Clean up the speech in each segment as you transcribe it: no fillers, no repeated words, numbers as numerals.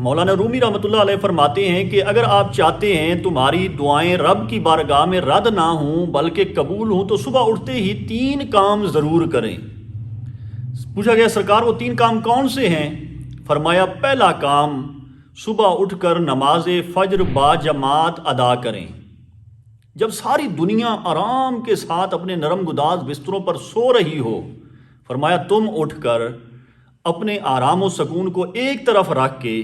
مولانا رومی رحمۃ اللہ علیہ فرماتے ہیں کہ اگر آپ چاہتے ہیں تمہاری دعائیں رب کی بارگاہ میں رد نہ ہوں بلکہ قبول ہوں تو صبح اٹھتے ہی 3 کام ضرور کریں۔ پوچھا گیا سرکار وہ 3 کام کون سے ہیں؟ فرمایا پہلا کام صبح اٹھ کر نماز فجر با جماعت ادا کریں۔ جب ساری دنیا آرام کے ساتھ اپنے نرم گداز بستروں پر سو رہی ہو، فرمایا تم اٹھ کر اپنے آرام و سکون کو ایک طرف رکھ کے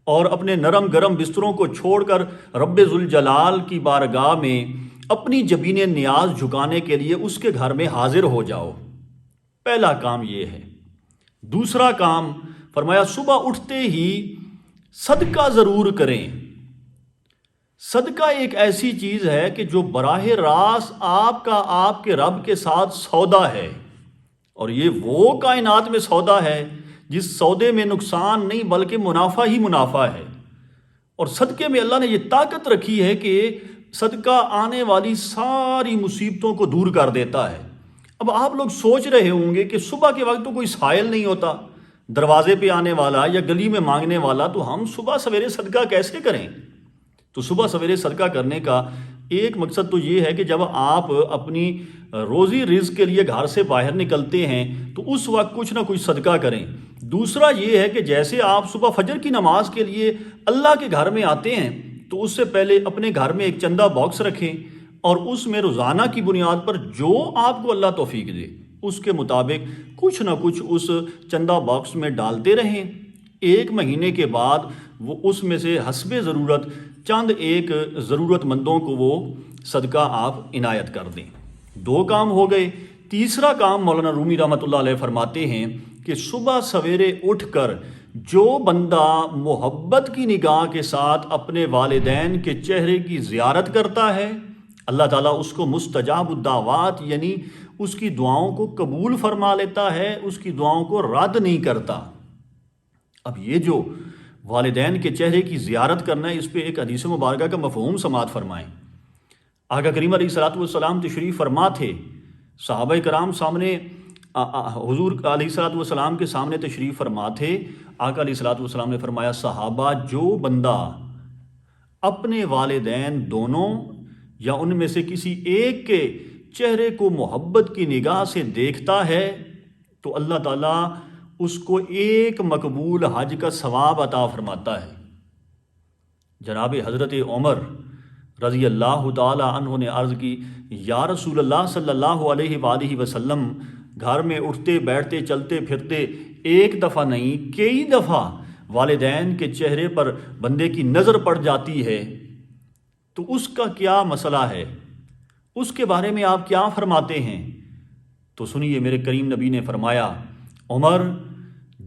اور اپنے نرم گرم بستروں کو چھوڑ کر رب ذوالجلال کی بارگاہ میں اپنی جبین نیاز جھکانے کے لیے اس کے گھر میں حاضر ہو جاؤ۔ پہلا کام یہ ہے۔ دوسرا کام فرمایا صبح اٹھتے ہی صدقہ ضرور کریں۔ صدقہ ایک ایسی چیز ہے کہ جو براہ راست آپ کا آپ کے رب کے ساتھ سودا ہے، اور یہ وہ کائنات میں سودا ہے جس سودے میں نقصان نہیں بلکہ منافع ہی منافع ہے۔ اور صدقے میں اللہ نے یہ طاقت رکھی ہے کہ صدقہ آنے والی ساری مصیبتوں کو دور کر دیتا ہے۔ اب آپ لوگ سوچ رہے ہوں گے کہ صبح کے وقت تو کوئی سائل نہیں ہوتا، دروازے پہ آنے والا یا گلی میں مانگنے والا، تو ہم صبح سویرے صدقہ کیسے کریں؟ تو صبح سویرے صدقہ کرنے کا ایک مقصد تو یہ ہے کہ جب آپ اپنی روزی رزق کے لیے گھر سے باہر نکلتے ہیں تو اس وقت کچھ نہ کچھ صدقہ کریں۔ دوسرا یہ ہے کہ جیسے آپ صبح فجر کی نماز کے لیے اللہ کے گھر میں آتے ہیں تو اس سے پہلے اپنے گھر میں ایک چندہ باکس رکھیں اور اس میں روزانہ کی بنیاد پر جو آپ کو اللہ توفیق دے اس کے مطابق کچھ نہ کچھ اس چندہ باکس میں ڈالتے رہیں۔ 1 مہینے کے بعد وہ اس میں سے حسب ضرورت چند ایک ضرورت مندوں کو وہ صدقہ آپ عنایت کر دیں۔ 2 کام ہو گئے۔ تیسرا کام مولانا رومی رحمۃ اللہ علیہ فرماتے ہیں کہ صبح سویرے اٹھ کر جو بندہ محبت کی نگاہ کے ساتھ اپنے والدین کے چہرے کی زیارت کرتا ہے، اللہ تعالیٰ اس کو مستجاب الدعوات یعنی اس کی دعاؤں کو قبول فرما لیتا ہے، اس کی دعاؤں کو رد نہیں کرتا۔ اب یہ جو والدین کے چہرے کی زیارت کرنا ہے، اس پہ ایک حدیث مبارکہ کا مفہوم سماعت فرمائیں۔ آقا کریم علیہ الصلوۃ والسلام تشریف فرما تھے، صحابہ کرام سامنے حضور علیہ الصلوۃ والسلام کے سامنے تشریف فرما تھے۔ آقا علیہ الصلوۃ والسلام نے فرمایا صحابہ جو بندہ اپنے والدین دونوں یا ان میں سے کسی ایک کے چہرے کو محبت کی نگاہ سے دیکھتا ہے تو اللہ تعالیٰ اس کو ایک مقبول حج کا ثواب عطا فرماتا ہے۔ جناب حضرت عمر رضی اللہ تعالی عنہ نے عرض کی یا رسول اللہ صلی اللہ علیہ وآلہ وسلم، گھر میں اٹھتے بیٹھتے چلتے پھرتے ایک دفعہ نہیں کئی دفعہ والدین کے چہرے پر بندے کی نظر پڑ جاتی ہے، تو اس کا کیا مسئلہ ہے؟ اس کے بارے میں آپ کیا فرماتے ہیں؟ تو سنیے، میرے کریم نبی نے فرمایا عمر،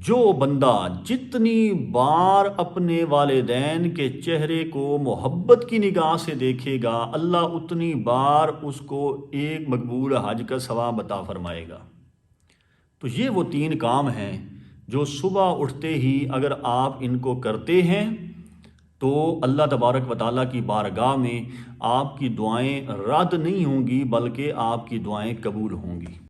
جو بندہ جتنی بار اپنے والدین کے چہرے کو محبت کی نگاہ سے دیکھے گا اللہ اتنی بار اس کو ایک مقبول حج کا ثواب عطا فرمائے گا۔ تو یہ وہ 3 کام ہیں جو صبح اٹھتے ہی اگر آپ ان کو کرتے ہیں تو اللہ تبارک و تعالیٰ کی بارگاہ میں آپ کی دعائیں رد نہیں ہوں گی بلکہ آپ کی دعائیں قبول ہوں گی۔